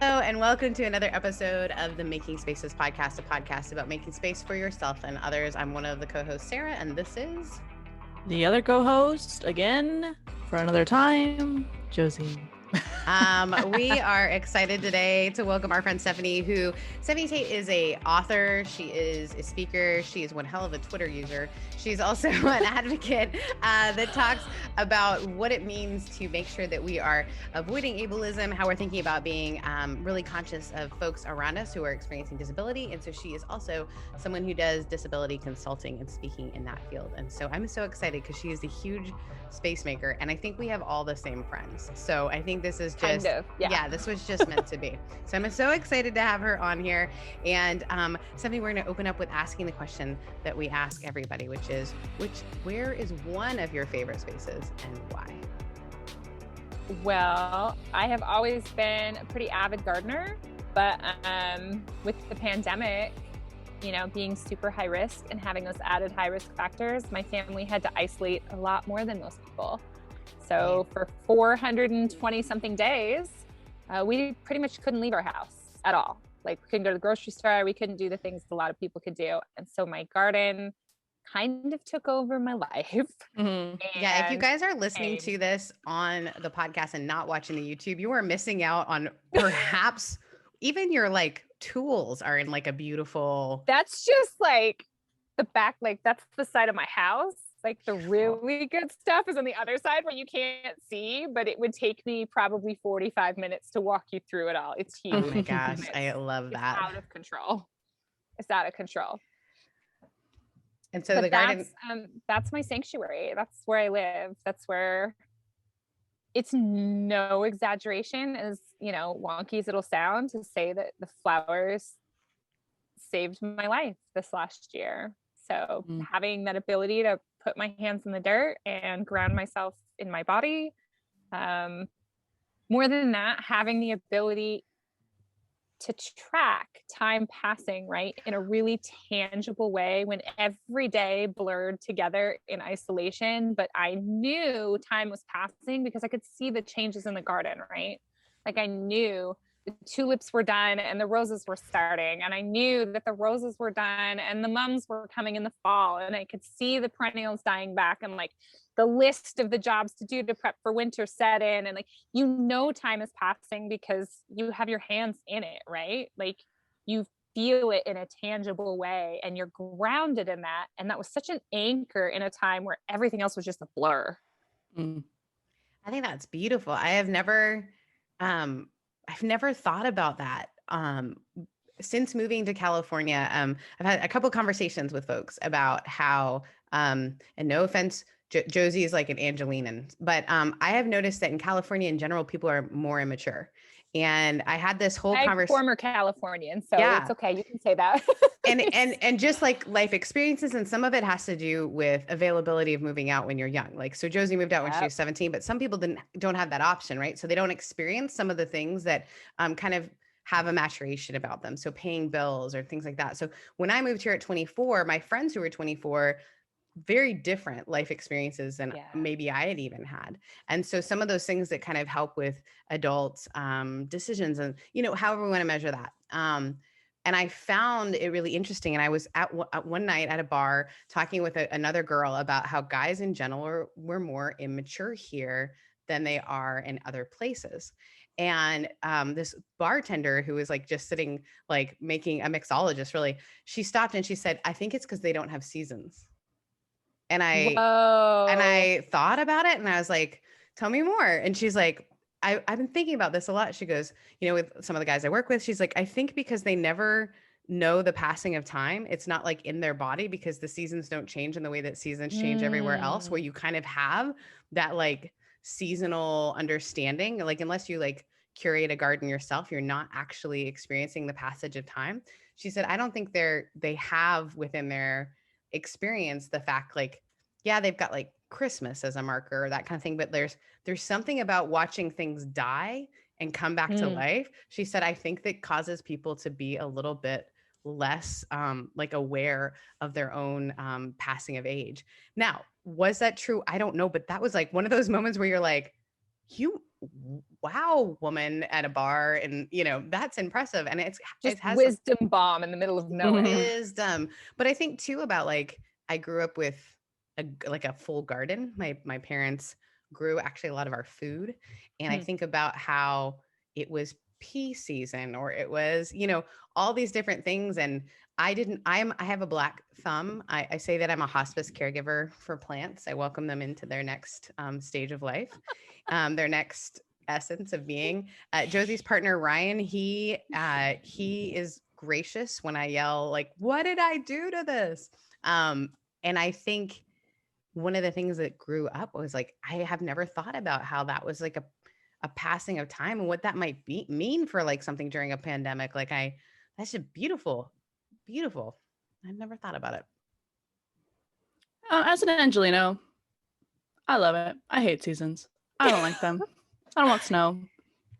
Hello, and welcome to another episode of the Making Spaces podcast, a podcast about making space for yourself and others. I'm one of the co-hosts, Sarah, and this is the other co-host again for another time, Josie. We are excited today to welcome our friend Stephanie Tait is a author. She is a speaker. She is one hell of a Twitter user. She's also an advocate that talks about what it means to make sure that we are avoiding ableism, how we're thinking about being really conscious of folks around us who are experiencing disability. And so she is also someone who does disability consulting and speaking in that field. And so I'm so excited because she is a huge space maker. And I think we have all the same friends. So I think this is just, this was just meant to be. So I'm so excited to have her on here. And Stephanie, we're going to open up with asking the question that we ask everybody, which is, where is one of your favorite spaces and why? Well, I have always been a pretty avid gardener, but with the pandemic, being super high risk and having those added high risk factors, my family had to isolate a lot more than most people. So for 420 something days, we pretty much couldn't leave our house at all. Like we couldn't go to the grocery store. We couldn't do the things a lot of people could do. And so my garden kind of took over my life. Mm-hmm. Yeah. If you guys are listening to this on the podcast and not watching the YouTube, you are missing out on perhaps even your tools are in a beautiful. That's just the back, that's the side of my house. The really good stuff is on the other side where you can't see, but it would take me probably 45 minutes to walk you through it all. It's huge. Oh my gosh. I love that. It's out of control. It's out of control. And so the garden, that's my sanctuary. That's where I live. That's where it's no exaggeration, as wonky as it'll sound to say that the flowers saved my life this last year. So having that ability to put my hands in the dirt and ground myself in my body. More than that, having the ability to track time passing, right, in a really tangible way when every day blurred together in isolation, but I knew time was passing because I could see the changes in the garden, right? I knew the tulips were done and the roses were starting, and I knew that the roses were done and the mums were coming in the fall, and I could see the perennials dying back, and the list of the jobs to do to prep for winter set in, and time is passing because you have your hands in it, right? You feel it in a tangible way and you're grounded in that, and that was such an anchor in a time where everything else was just a blur. I think that's beautiful. I've never thought about that. Since moving to California, I've had a couple of conversations with folks about how, and no offense, Josie is like an Angelinian, but I have noticed that in California in general, people are more immature. And I had this whole conversation. Former Californian, so it's okay. You can say that. and just life experiences, and some of it has to do with availability of moving out when you're young. So Josie moved out when she was 17, but some people don't have that option, right? So they don't experience some of the things that kind of have a maturation about them. So paying bills or things like that. So when I moved here at 24, my friends who were 24, very different life experiences than maybe I had even had. And so some of those things that kind of help with adults decisions and, however we want to measure that. And I found it really interesting. And I was at one night at a bar talking with another girl about how guys in general were more immature here than they are in other places. And this bartender who was just sitting, making a mixologist, really, she stopped and she said, I think it's because they don't have seasons. And I thought about it and I was like, tell me more. And she's like, I've been thinking about this a lot. She goes, with some of the guys I work with, she's like, I think because they never know the passing of time, it's not in their body because the seasons don't change in the way that seasons change everywhere else, where you kind of have that seasonal understanding. Unless you curate a garden yourself, you're not actually experiencing the passage of time. She said, I don't think they have within their experience the fact they've got Christmas as a marker or that kind of thing, but there's something about watching things die and come back to life. She said, I think that causes people to be a little bit less aware of their own passing of age. Now, was that true? I don't know, but that was one of those moments where you're like, wow, woman at a bar, and that's impressive. And it Just has wisdom bomb in the middle of nowhere. wisdom. But I think too about like, I grew up with a full garden. My parents grew actually a lot of our food. And I think about how it was pea season, or it was, all these different things. And I have a black thumb. I say that I'm a hospice caregiver for plants. I welcome them into their next stage of life, their next essence of being. Josie's partner, Ryan, he is gracious when I yell, like, what did I do to this? And I think one of the things that grew up was like, I have never thought about how that was like a passing of time and what that might mean for like something during a pandemic. Like that's just beautiful. Beautiful. I've never thought about it. As an Angelino, I love it. I hate seasons. I don't like them. I don't want snow.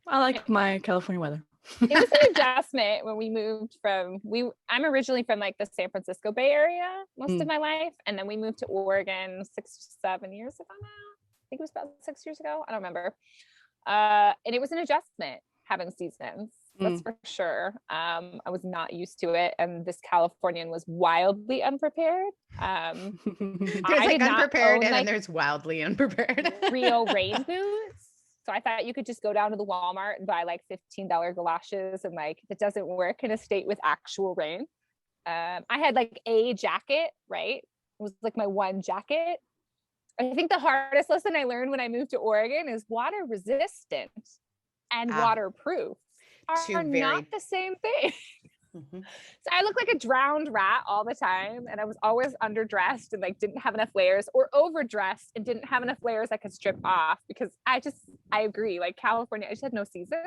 I like my California weather. It was an adjustment when we moved I'm originally from like the San Francisco Bay Area most of my life. And then we moved to Oregon 6-7 years ago now. I think it was about 6 years ago. I don't remember. And it was an adjustment having seasons. That's for sure. I was not used to it. And this Californian was wildly unprepared. There's like unprepared and then there's wildly unprepared. Real rain boots. So I thought you could just go down to the Walmart and buy like $15 galoshes, and like it doesn't work in a state with actual rain. I had like a jacket, right? It was like my one jacket. I think the hardest lesson I learned when I moved to Oregon is water resistant and waterproof are not the same thing. So I looked like a drowned rat all the time, and I was always underdressed and like didn't have enough layers, or overdressed and didn't have enough layers I could strip off, because I agree, like California, I just had no seasons.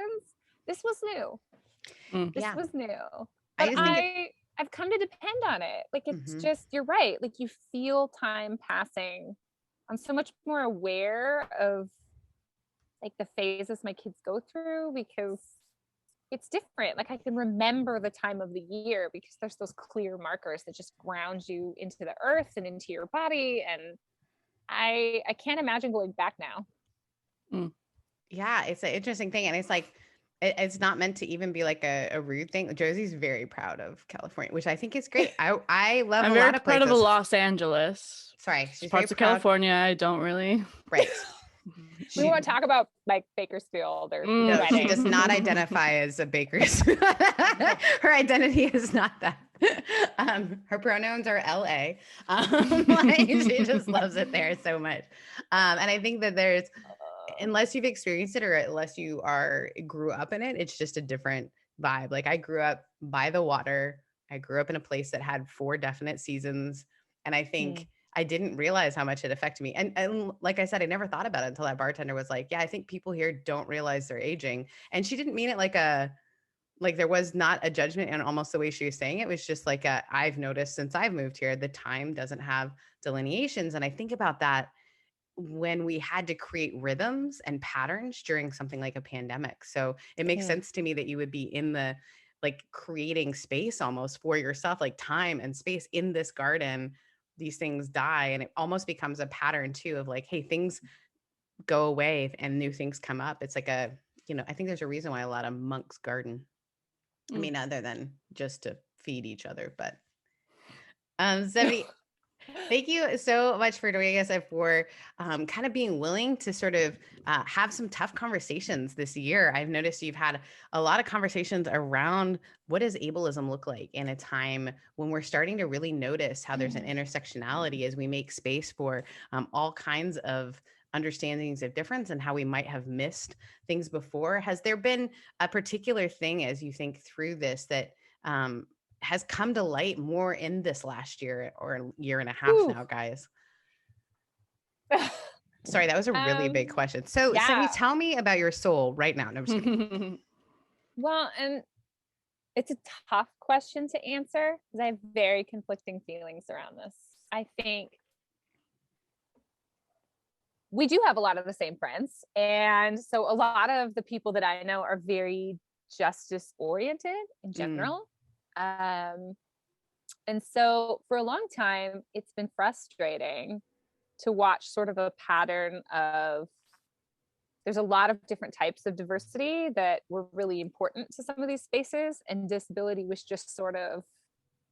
This was new. This was new. But I've come to depend on it. Like it's just, you're right. Like you feel time passing. I'm so much more aware of like the phases my kids go through, because it's different. Like I can remember the time of the year because there's those clear markers that just ground you into the earth and into your body. And I can't imagine going back now. Yeah, it's an interesting thing. And it's like, it's not meant to even be like a rude thing. Josie's very proud of California, which I think is great. I love I'm a very lot of proud places. of Los Angeles. Sorry, she's parts of California I don't really. Right. We want to talk about like Bakersfield or no, she does not identify as a Bakersfield. Her identity is not that. Her pronouns are LA. She just loves it there so much. And I think that there's, unless you've experienced it or unless you grew up in it, it's just a different vibe. Like I grew up by the water. I grew up in a place that had 4 definite seasons. And I think I didn't realize how much it affected me. And like I said, I never thought about it until that bartender was like, yeah, I think people here don't realize they're aging. And she didn't mean it like there was not a judgment in almost the way she was saying it. It was just like I've noticed since I've moved here, the time doesn't have delineations. And I think about that when we had to create rhythms and patterns during something like a pandemic. So it makes sense to me that you would be in the like creating space almost for yourself, like time and space in this garden. These things die, and it almost becomes a pattern too of like, hey, things go away and new things come up. It's like I think there's a reason why a lot of monks garden. I mean, other than just to feed each other, but Stephanie, thank you so much for joining us and for kind of being willing to sort of have some tough conversations this year. I've noticed you've had a lot of conversations around what does ableism look like in a time when we're starting to really notice how there's an intersectionality as we make space for all kinds of understandings of difference and how we might have missed things before. Has there been a particular thing as you think through this that has come to light more in this last year or year and a half now, guys? Sorry, that was a really big question. So Stephanie, tell me about your soul right now. No, I'm just kidding. Well, and it's a tough question to answer because I have very conflicting feelings around this. I think we do have a lot of the same friends. And so a lot of the people that I know are very justice oriented in general. And so for a long time, it's been frustrating to watch sort of a pattern of there's a lot of different types of diversity that were really important to some of these spaces, and disability was just sort of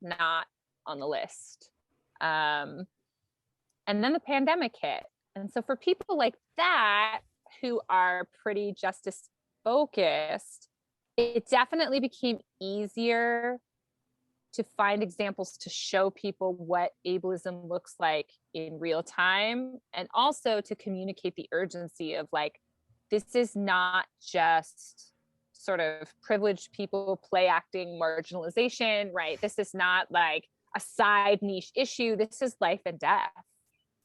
not on the list. And then the pandemic hit. And so for people like that who are pretty justice focused, it definitely became easier to find examples to show people what ableism looks like in real time, and also to communicate the urgency of like, this is not just sort of privileged people play acting marginalization, right? This is not like a side niche issue. This is life and death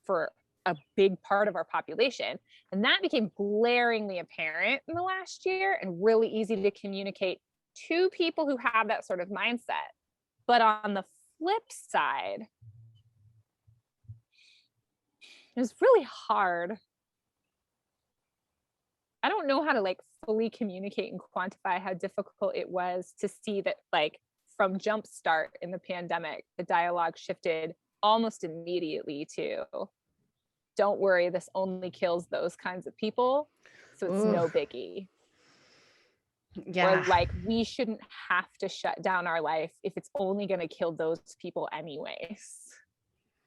for a big part of our population. And that became glaringly apparent in the last year, and really easy to communicate to people who have that sort of mindset. But on the flip side, it was really hard. I don't know how to like fully communicate and quantify how difficult it was to see that, like, from jumpstart in the pandemic, the dialogue shifted almost immediately to, don't worry, this only kills those kinds of people, so it's no biggie. Yeah. Or like, we shouldn't have to shut down our life if it's only going to kill those people anyways,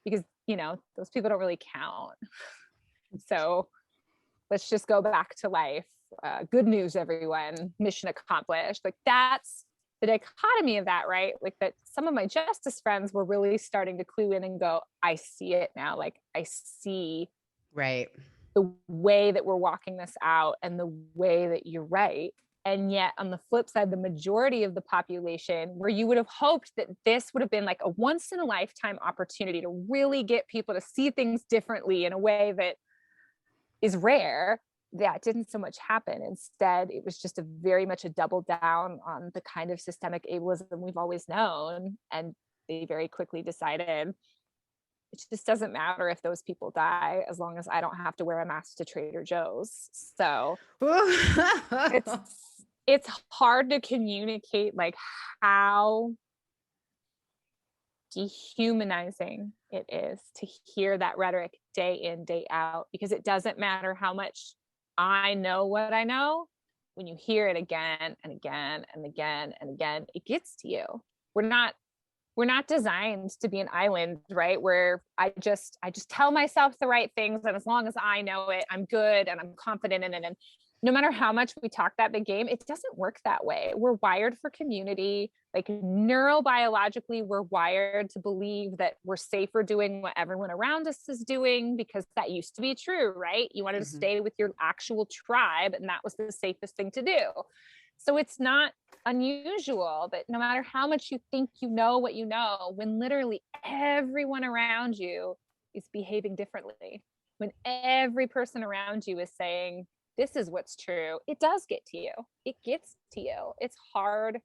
because, you know, those people don't really count. So let's just go back to life. Good news, everyone, mission accomplished. Like, that's the dichotomy of that, right? Like, that some of my justice friends were really starting to clue in and go, I see it now. Like, I see right the way that we're walking this out and the way that you're right. And yet on the flip side, the majority of the population, where you would have hoped that this would have been like a once in a lifetime opportunity to really get people to see things differently in a way that is rare, that didn't so much happen. Instead, it was just a very much a double down on the kind of systemic ableism we've always known. And they very quickly decided, it just doesn't matter if those people die, as long as I don't have to wear a mask to Trader Joe's. So it's hard to communicate like how dehumanizing it is to hear that rhetoric day in, day out, because it doesn't matter how much I know what I know. When you hear it again and again and again and again, it gets to you. We're not designed to be an island, right? Where I just tell myself the right things, and as long as I know it, I'm good and I'm confident in it. And no matter how much we talk that big game, it doesn't work that way. We're wired for community. Like, neurobiologically, we're wired to believe that we're safer doing what everyone around us is doing, because that used to be true, right? You wanted to stay with your actual tribe, and that was the safest thing to do. So it's not unusual that no matter how much you think you know what you know, when literally everyone around you is behaving differently, when every person around you is saying, this is what's true, it does get to you. It gets to you. It's hard.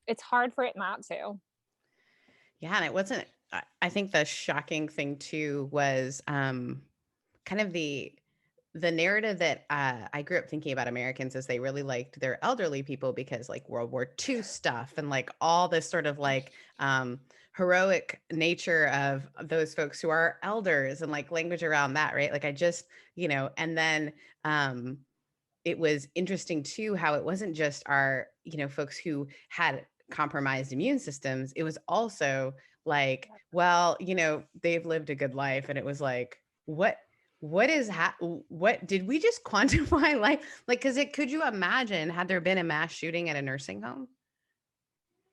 It's hard for it not to. Yeah. And it wasn't, I think the shocking thing too was kind of the narrative that I grew up thinking about Americans is they really liked their elderly people because like World War II stuff and like all this sort of like heroic nature of those folks who are elders and like language around that, right? Like I just, you know, and then it was interesting too how it wasn't just our, you know, folks who had compromised immune systems. It was also like, well, you know, they've lived a good life. And it was like, what did we just quantify life? Like, could you imagine had there been a mass shooting at a nursing home?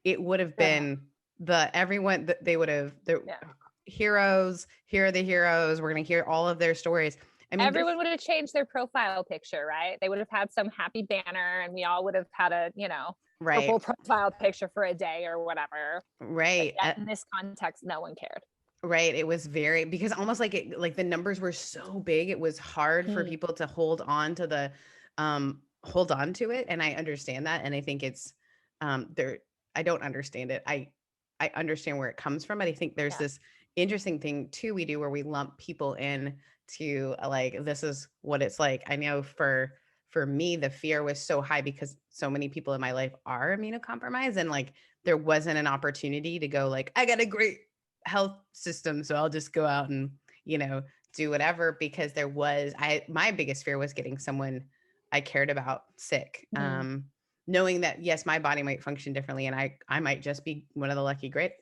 It would have been they would have heroes, here are the heroes. We're going to hear all of their stories. I mean, everyone would have changed their profile picture, right? They would have had some happy banner and we all would have had a, you know, purple profile picture for a day or whatever. Right. In this context, no one cared. Right. It was because almost like the numbers were so big, it was hard for people to hold on to it. And I understand that. And I think it's I don't understand it. I understand where it comes from, but I think there's this interesting thing too we do where we lump people in to like, this is what it's like. I know for me, the fear was so high because so many people in my life are immunocompromised, and like there wasn't an opportunity to go like, I got a great health system, so I'll just go out and, you know, do whatever, because my biggest fear was getting someone I cared about sick. Knowing that, yes, my body might function differently, and I might just be one of the lucky, great,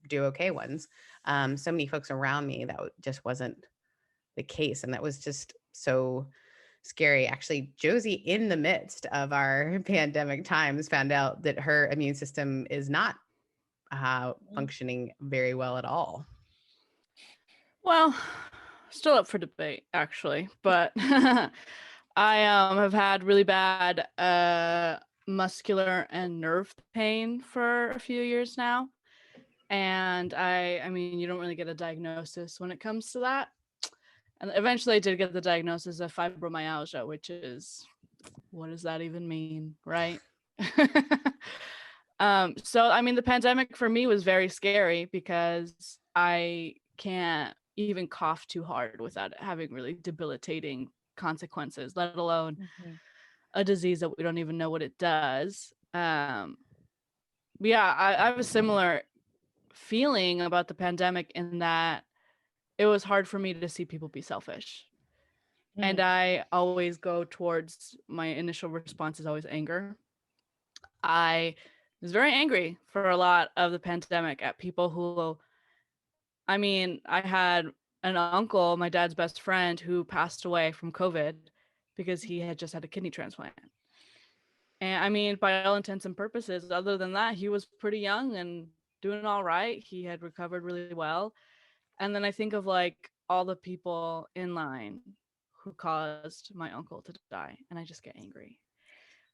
do okay ones. So many folks around me, that just wasn't the case. And that was just so scary. Actually, Josie, in the midst of our pandemic times, found out that her immune system is not functioning very well at all. Well, still up for debate, actually, but I have had really bad muscular and nerve pain for a few years now. And I mean, you don't really get a diagnosis when it comes to that. And eventually I did get the diagnosis of fibromyalgia, which is, what does that even mean, right? So, I mean, the pandemic for me was very scary because I can't even cough too hard without it having really debilitating consequences, let alone a disease that we don't even know what it does. Yeah, I have a similar feeling about the pandemic in that it was hard for me to see people be selfish. And I always go towards, my initial response is always anger. I was very angry for a lot of the pandemic at people who, I mean, I had an uncle, my dad's best friend, who passed away from COVID because he had just had a kidney transplant. And I mean, by all intents and purposes, other than that, he was pretty young and doing all right. He had recovered really well. And then I think of like all the people in line who caused my uncle to die, and I just get angry.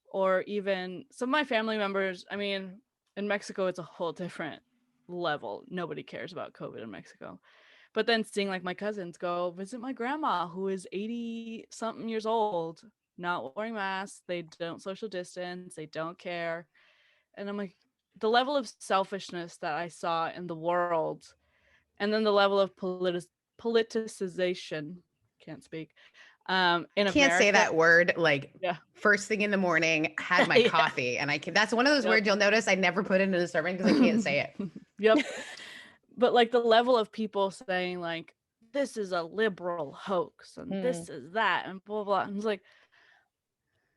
Or even some of my family members, I mean, in Mexico, it's a whole different level. Nobody cares about COVID in Mexico. But then seeing like my cousins go visit my grandma, who is 80 something years old, not wearing masks, they don't social distance, they don't care. And I'm like, the level of selfishness that I saw in the world, and then the level of politicization, can't speak, in America. Can't say that word like first thing in the morning, had my coffee, and that's one of those words you'll notice I never put into the sermon because I can't say it. Yep. But like the level of people saying like, this is a liberal hoax and this is that and blah, blah, blah. And it's like,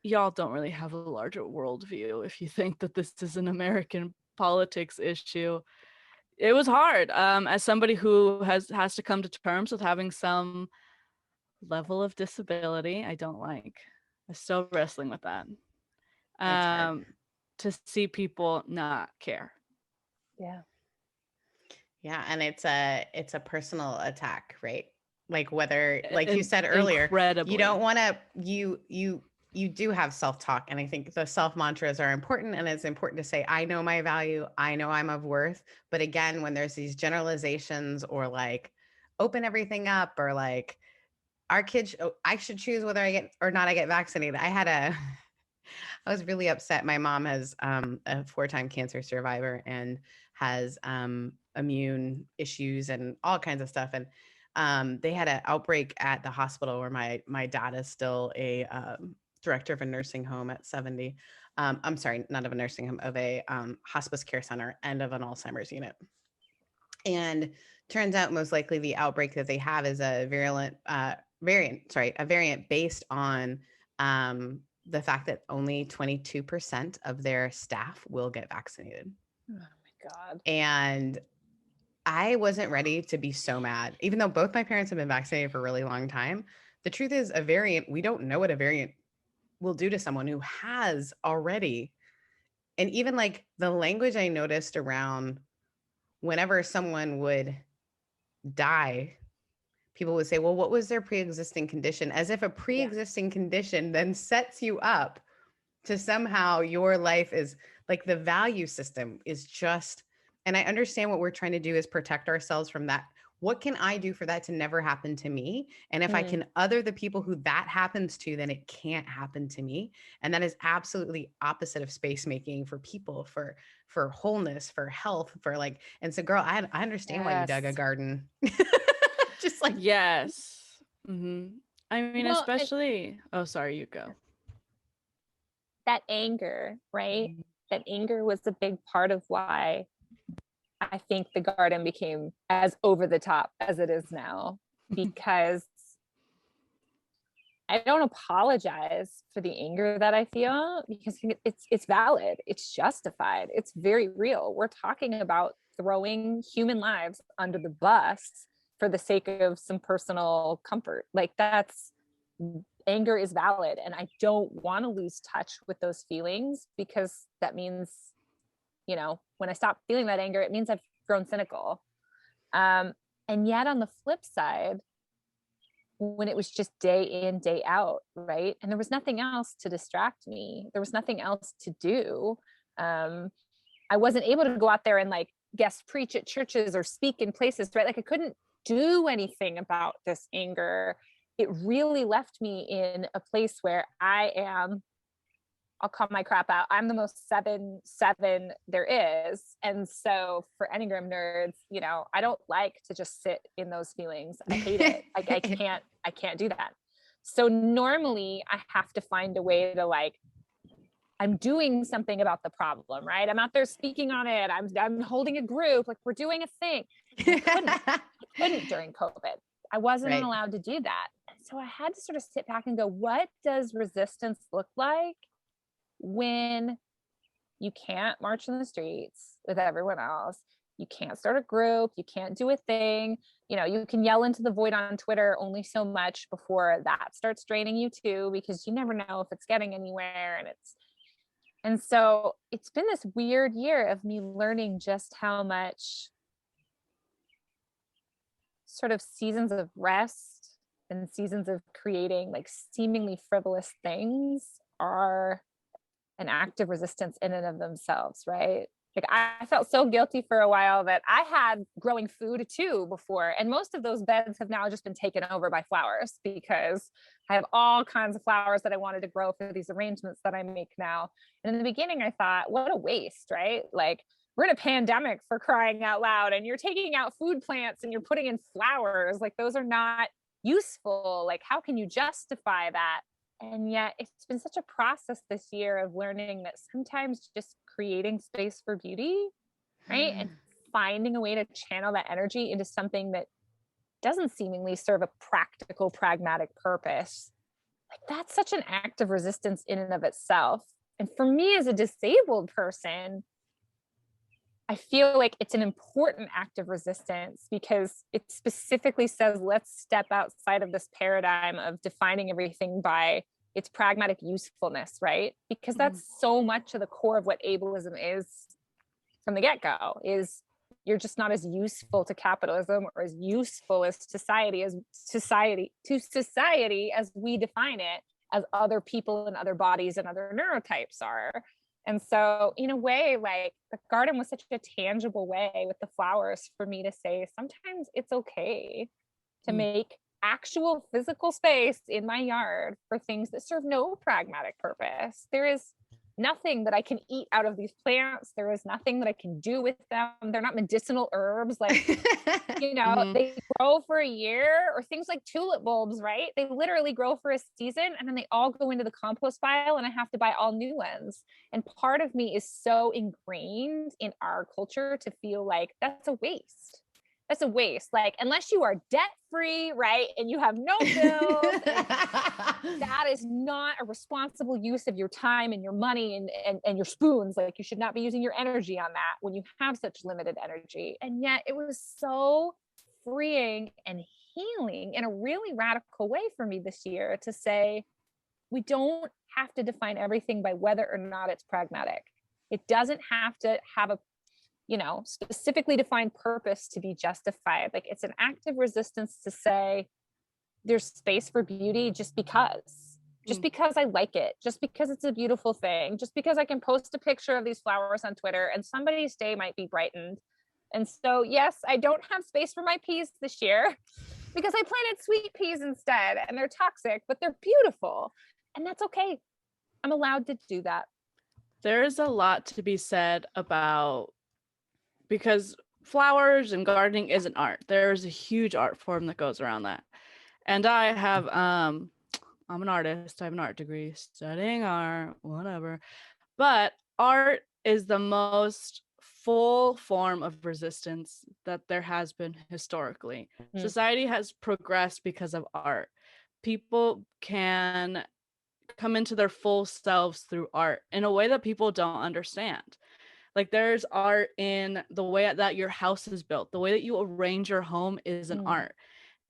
y'all don't really have a larger worldview if you think that this is an American politics issue. It was hard. As somebody who has to come to terms with having some level of disability, I'm still wrestling with that. To see people not care. Yeah, and it's a personal attack, right? Like whether, like you said earlier, incredibly. You don't want to, you do have self-talk, and I think the self-mantras are important, and it's important to say, I know my value, I know I'm of worth. But again, when there's these generalizations or like open everything up, or like our kids, I should choose whether I get or not I get vaccinated. I was really upset. My mom has a 4-time cancer survivor and has immune issues and all kinds of stuff. And they had an outbreak at the hospital where my dad is still a director of a nursing home at 70. I'm sorry, not of a nursing home, of a hospice care center and of an Alzheimer's unit. And turns out most likely the outbreak that they have is a variant based on the fact that only 22% of their staff will get vaccinated. Oh my God. And I wasn't ready to be so mad, even though both my parents have been vaccinated for a really long time. The truth is, a variant, we don't know what a variant will do to someone who has already. And even like the language I noticed around whenever someone would die, people would say, well, what was their pre-existing condition? As if a pre-existing condition then sets you up to somehow your life is like the value system is just, and I understand what we're trying to do is protect ourselves from that. What can I do for that to never happen to me? And if I can other the people who that happens to, then it can't happen to me. And that is absolutely opposite of space making for people, for wholeness, for health, for like, and so girl, I understand why you dug a garden. Just like, yes. Mm-hmm. I mean, well, especially, sorry, you go. That anger, right? That anger was a big part of why I think the garden became as over the top as it is now, because I don't apologize for the anger that I feel, because it's valid. It's justified. It's very real. We're talking about throwing human lives under the bus for the sake of some personal comfort. Like, that's, anger is valid. And I don't want to lose touch with those feelings, because that means, when I stop feeling that anger, it means I've grown cynical. And yet on the flip side, when it was just day in, day out, right? And there was nothing else to distract me. There was nothing else to do. I wasn't able to go out there and like guest preach at churches or speak in places, right? Like, I couldn't do anything about this anger. It really left me in a place where I'll call my crap out. I'm the most 7/7 there is. And so for Enneagram nerds, I don't like to just sit in those feelings. I hate it. Like, I can't do that. So normally I have to find a way to, like, I'm doing something about the problem, right? I'm out there speaking on it. I'm holding a group, like, we're doing a thing. I couldn't during COVID. I wasn't allowed to do that. So I had to sort of sit back and go, what does resistance look like when you can't march in the streets with everyone else? You can't start a group. You can't do a thing. You can yell into the void on Twitter only so much before that starts draining you too, because you never know if it's getting anywhere. And so it's been this weird year of me learning just how much sort of seasons of rest and seasons of creating like seemingly frivolous things are an act of resistance in and of themselves, right? Like, I felt so guilty for a while that I had growing food too before. And most of those beds have now just been taken over by flowers, because I have all kinds of flowers that I wanted to grow for these arrangements that I make now. And in the beginning, I thought, what a waste, right? Like, we're in a pandemic, for crying out loud, and you're taking out food plants and you're putting in flowers. Like, those are not useful. Like, how can you justify that? And yet it's been such a process this year of learning that sometimes just creating space for beauty, right? And finding a way to channel that energy into something that doesn't seemingly serve a practical, pragmatic purpose. Like, that's such an act of resistance in and of itself. And for me as a disabled person, I feel like it's an important act of resistance, because it specifically says, let's step outside of this paradigm of defining everything by its pragmatic usefulness, right? Because that's so much of the core of what ableism is from the get-go, is you're just not as useful to capitalism or as useful as society as we define it, as other people and other bodies and other neurotypes are. And so in a way, like, the garden was such a tangible way with the flowers for me to say, sometimes it's okay to make actual physical space in my yard for things that serve no pragmatic purpose. There is nothing that I can eat out of these plants. There is nothing that I can do with them. They're not medicinal herbs. Like, they grow for a year, or things like tulip bulbs, right? They literally grow for a season and then they all go into the compost pile and I have to buy all new ones. And part of me is so ingrained in our culture to feel like that's a waste. That's a waste. Like, unless you are debt free, right? And you have no bills, that is not a responsible use of your time and your money and your spoons. Like, you should not be using your energy on that when you have such limited energy. And yet it was so freeing and healing in a really radical way for me this year to say, we don't have to define everything by whether or not it's pragmatic. It doesn't have to have a specifically defined purpose to be justified. Like, it's an act of resistance to say there's space for beauty just because I like it, just because it's a beautiful thing, just because I can post a picture of these flowers on Twitter and somebody's day might be brightened. And so, yes, I don't have space for my peas this year because I planted sweet peas instead, and they're toxic, but they're beautiful. And that's okay. I'm allowed to do that. There's a lot to be said about, because flowers and gardening isn't art. There's a huge art form that goes around that. And I have, I'm an artist. I have an art degree, studying art, whatever. But art is the most full form of resistance that there has been historically. Society has progressed because of art. people can come into their full selves through art in a way that people don't understand. Like there's art in the way that your house is built, the way that you arrange your home is an art.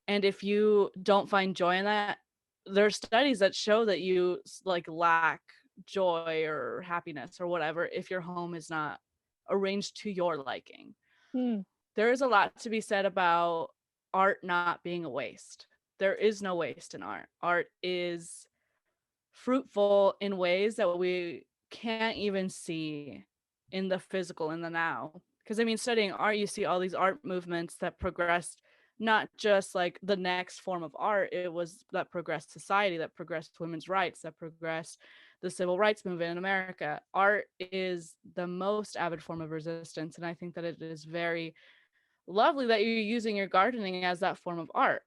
And if you don't find joy in that, there's studies that show that you like lack joy or happiness or whatever if your home is not arranged to your liking. There is a lot to be said about art not being a waste. There is no waste in art. Art is fruitful in ways that we can't even see in the physical, in the now. Because I mean, studying art, you see all these art movements that progressed not just like the next form of art, it was that progressed society, that progressed women's rights, that progressed the civil rights movement in America. Art is the most avid form of resistance. And I think that it is very lovely that you're using your gardening as that form of art,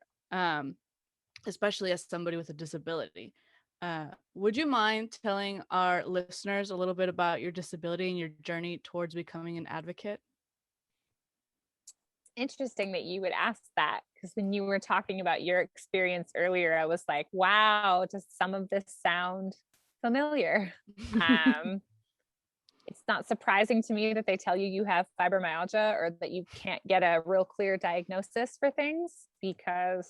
especially as somebody with a disability. Would you mind telling our listeners a little bit about your disability and your journey towards becoming an advocate? Interesting that you would ask that, because when you were talking about your experience earlier, I was like, wow, does some of this sound familiar? It's not surprising to me that they tell you you have fibromyalgia or that you can't get a real clear diagnosis for things, because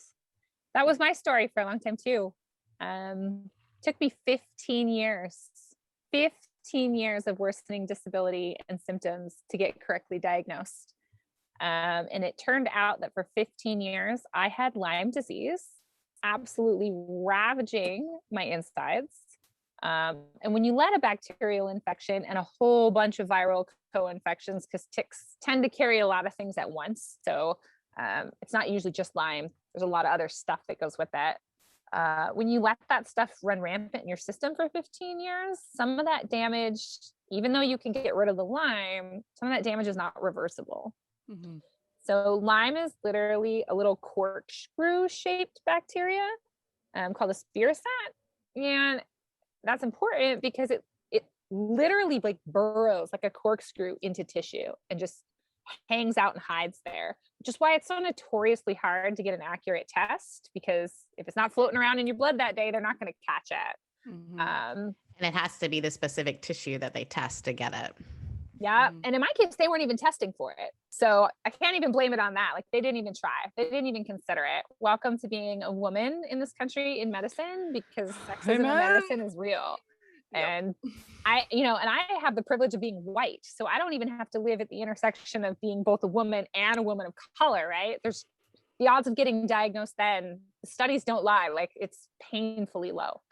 that was my story for a long time too. Took me 15 years of worsening disability and symptoms to get correctly diagnosed. And it turned out that for 15 years, I had Lyme disease, absolutely ravaging my insides. And when you let a bacterial infection and a whole bunch of viral co-infections, because ticks tend to carry a lot of things at once. So it's not usually just Lyme. There's a lot of other stuff that goes with that. When you let that stuff run rampant in your system for 15 years, some of that damage, even though you can get rid of the Lyme, some of that damage is not reversible. So Lyme is literally a little corkscrew shaped bacteria called a spirosat. And that's important because it literally like burrows like a corkscrew into tissue and just hangs out and hides there, which is why it's so notoriously hard to get an accurate test, because if it's not floating around in your blood that day, they're not going to catch it. And it has to be the specific tissue that they test to get it. Yeah. And in my case, they weren't even testing for it. So I can't even blame it on that. Like they didn't even try. They didn't even consider it. Welcome to being a woman in this country in medicine, because sexism in medicine is real. And I have the privilege of being white. So I don't even have to live at the intersection of being both a woman and a woman of color, right? There's the odds of getting diagnosed then, the studies don't lie. Like it's painfully low.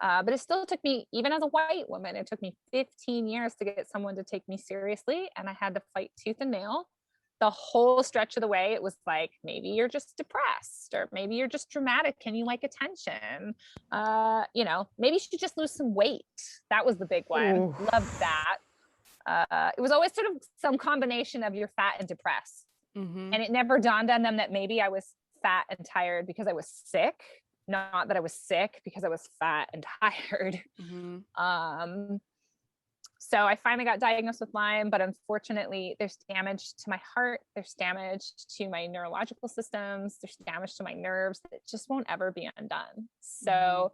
But it still took me, even as a white woman, it took me 15 years to get someone to take me seriously. And I had to fight tooth and nail. The whole stretch of the way, it was like, maybe you're just depressed, or maybe you're just dramatic and you like attention. Maybe you should just lose some weight. That was the big one. Ooh. Loved that. It was always sort of some combination of you're fat and depressed. And it never dawned on them that maybe I was fat and tired because I was sick. Not that I was sick because I was fat and tired. So I finally got diagnosed with Lyme, but unfortunately there's damage to my heart. There's damage to my neurological systems. There's damage to my nerves that just won't ever be undone. So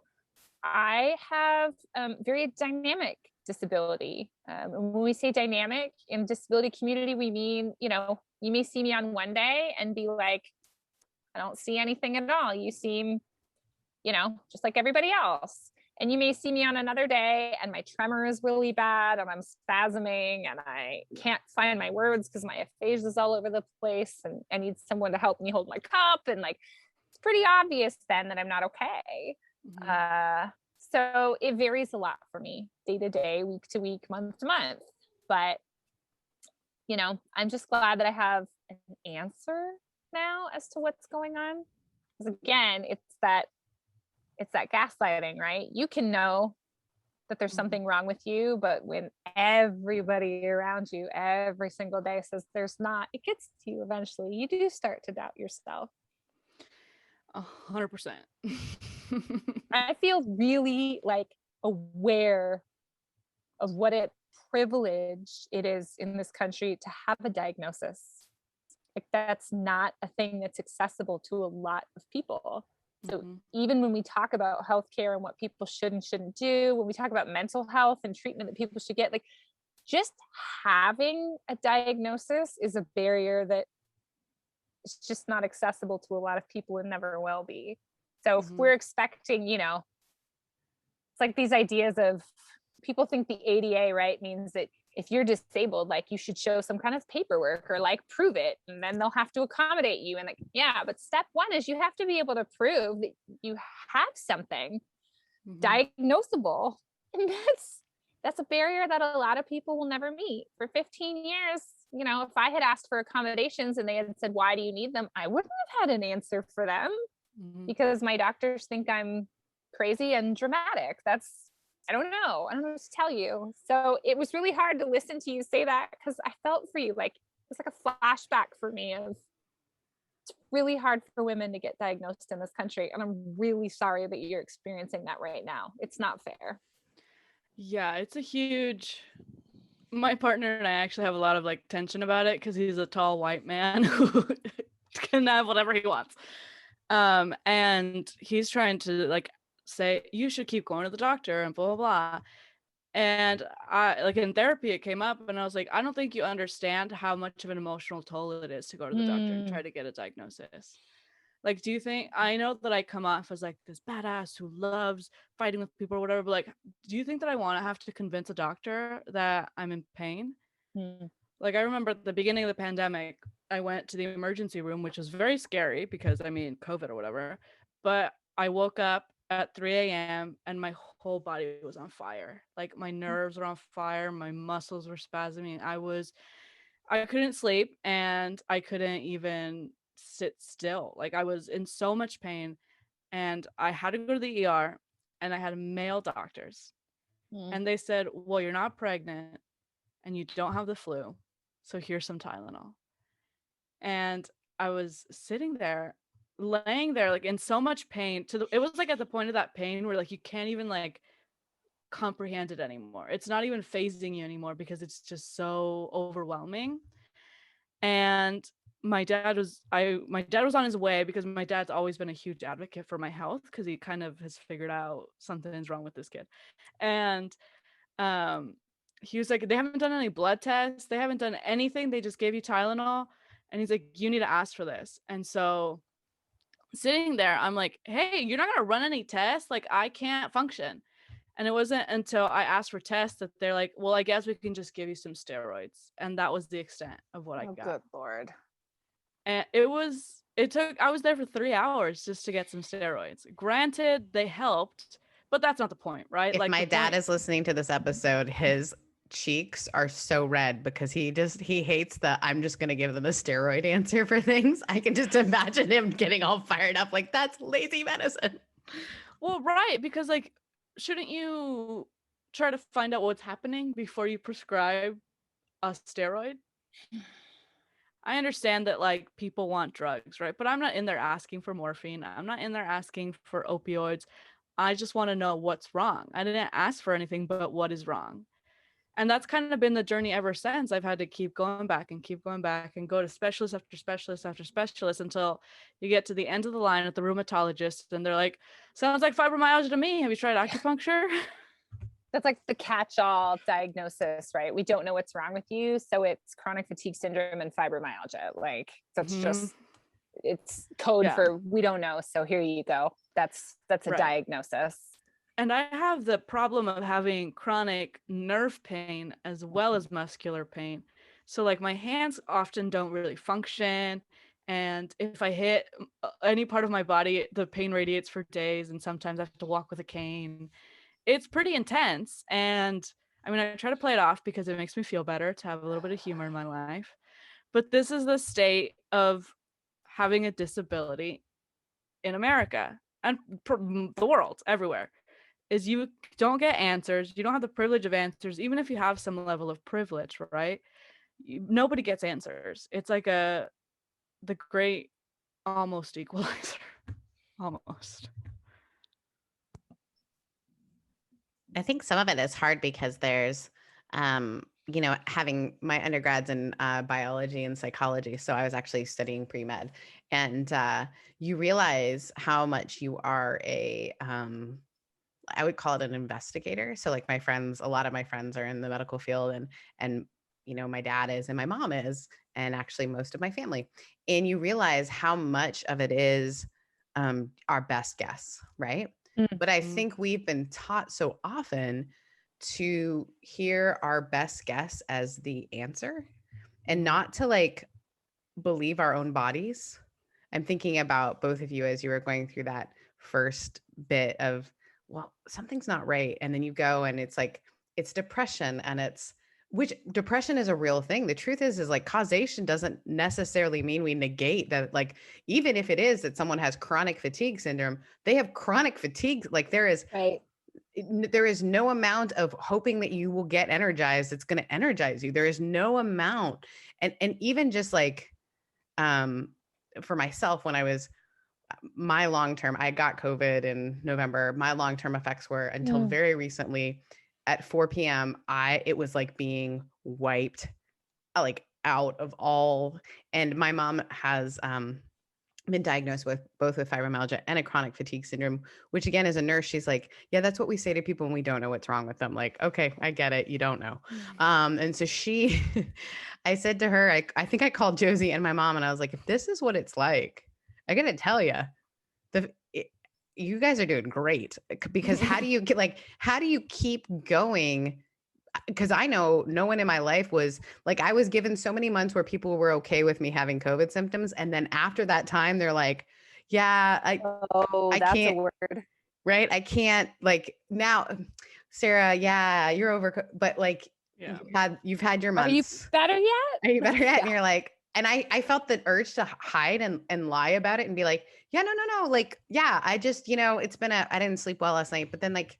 I have very dynamic disability. When we say dynamic in the disability community, we mean, you may see me on one day and be like, I don't see anything at all. You seem just like everybody else. And you may see me on another day and my tremor is really bad and I'm spasming and I can't find my words because my aphasia is all over the place and I need someone to help me hold my cup. And like, it's pretty obvious then that I'm not okay. So it varies a lot for me, day to day, week to week, month to month. But, I'm just glad that I have an answer now as to what's going on. Because again, it's that gaslighting, right? You can know that there's something wrong with you, but when everybody around you every single day says there's not, it gets to you eventually. You do start to doubt yourself. 100%. I feel really like aware of what a privilege it is in this country to have a diagnosis. Like that's not a thing that's accessible to a lot of people. So even when we talk about healthcare and what people should and shouldn't do, when we talk about mental health and treatment that people should get, like just having a diagnosis is a barrier that is just not accessible to a lot of people and never will be. So if we're expecting, you know, it's like these ideas of people think the ADA, right, means that if you're disabled, like you should show some kind of paperwork or like prove it, and then they'll have to accommodate you. And like, yeah, but step one is you have to be able to prove that you have something diagnosable. And that's a barrier that a lot of people will never meet. For 15 years, you know, if I had asked for accommodations and they had said, why do you need them? I wouldn't have had an answer for them because my doctors think I'm crazy and dramatic. I don't know what to tell you. So it was really hard to listen to you say that because I felt for you. Like it was like a flashback for me of it's really hard for women to get diagnosed in this country. And I'm really sorry that you're experiencing that right now. It's not fair. Yeah, it's a huge, my partner and I actually have a lot of like tension about it because he's a tall white man who can have whatever he wants. And he's trying to like say you should keep going to the doctor and blah blah blah. And I like in therapy it came up and I was like, I don't think you understand how much of an emotional toll it is to go to the doctor and try to get a diagnosis. Like, do you think, I know that I come off as like this badass who loves fighting with people or whatever, but like, do you think that I want to have to convince a doctor that I'm in pain? Like, I remember at the beginning of the pandemic, I went to the emergency room, which was very scary because I mean, COVID or whatever, but I woke up at 3 a.m. and my whole body was on fire. Like my nerves were on fire. My muscles were spasming. I couldn't sleep and I couldn't even sit still. Like I was in so much pain and I had to go to the ER and I had male doctors and they said, well, you're not pregnant and you don't have the flu. So here's some Tylenol. And I was sitting there, laying there, like in so much pain it was like at the point of that pain where like you can't even like comprehend it anymore. It's not even phasing you anymore because it's just so overwhelming. And my dad was on his way because my dad's always been a huge advocate for my health because he kind of has figured out something's wrong with this kid. And he was like, they haven't done any blood tests, they haven't done anything, they just gave you Tylenol. And he's like, you need to ask for this. And so sitting there, I'm like, hey, you're not gonna run any tests? Like I can't function. And it wasn't until I asked for tests that they're like, well, I guess we can just give you some steroids. And that was the extent of what I got. Good Lord. And I was there for 3 hours just to get some steroids. Granted, they helped, but that's not the point, right? If like my dad is listening to this episode, his cheeks are so red because he hates the I'm just going to give them a steroid answer for things. I can just imagine him getting all fired up like that's lazy medicine. Well, right, because like shouldn't you try to find out what's happening before you prescribe a steroid? I understand that like people want drugs, right? But I'm not in there asking for morphine. I'm not in there asking for opioids. I just want to know what's wrong. I didn't ask for anything but what is wrong. And that's kind of been the journey ever since. I've had to keep going back and go to specialist after specialist after specialist until you get to the end of the line at the rheumatologist and they're like, sounds like fibromyalgia to me. Have you tried acupuncture? That's like the catch-all diagnosis, right? We don't know what's wrong with you. So it's chronic fatigue syndrome and fibromyalgia. Like that's just, it's code for we don't know. So here you go. That's a diagnosis. And I have the problem of having chronic nerve pain as well as muscular pain. So like my hands often don't really function. And if I hit any part of my body, the pain radiates for days. And sometimes I have to walk with a cane. It's pretty intense. And I mean, I try to play it off because it makes me feel better to have a little bit of humor in my life. But this is the state of having a disability in America and the world, everywhere. Is you don't get answers. You don't have the privilege of answers, even if you have some level of privilege, right? Nobody gets answers. It's like the great almost equalizer. Almost. I think some of it is hard because there's having my undergrads in biology and psychology. So I was actually studying pre-med, and you realize how much you are I would call it an investigator. So like a lot of my friends are in the medical field, and my dad is and my mom is, and actually most of my family. And you realize how much of it is our best guess, right? Mm-hmm. But I think we've been taught so often to hear our best guess as the answer and not to like believe our own bodies. I'm thinking about both of you as you were going through that first bit of, well, something's not right. And then you go and it's like, it's depression, and which depression is a real thing. The truth is like causation doesn't necessarily mean we negate that. Like, even if it is that someone has chronic fatigue syndrome, they have chronic fatigue. Like there is no amount of hoping that you will get energized that's going to energize you. There is no amount. And even just like, for myself, when I was my long-term, I got COVID in November. My long-term effects were until very recently at 4 p.m. It was like being wiped like out of all. And my mom has been diagnosed with both with fibromyalgia and a chronic fatigue syndrome, which again, as a nurse, she's like, yeah, that's what we say to people when we don't know what's wrong with them. Like, okay, I get it. You don't know. And so I said to her, I think I called Josie and my mom and I was like, if this is what it's like, I got to tell you, you guys are doing great, because how do you keep going? Because I know no one in my life was like, I was given so many months where people were okay with me having COVID symptoms. And then after that time, they're like, yeah, I that's can't, a word. right? I can't, like, now, Sarah, yeah, you're over, but like, you've had your months. Are you better yet? Are you better yet? And you're like, and I felt the urge to hide and lie about it and be like, yeah, no. Like, yeah, I just, I didn't sleep well last night. But then like,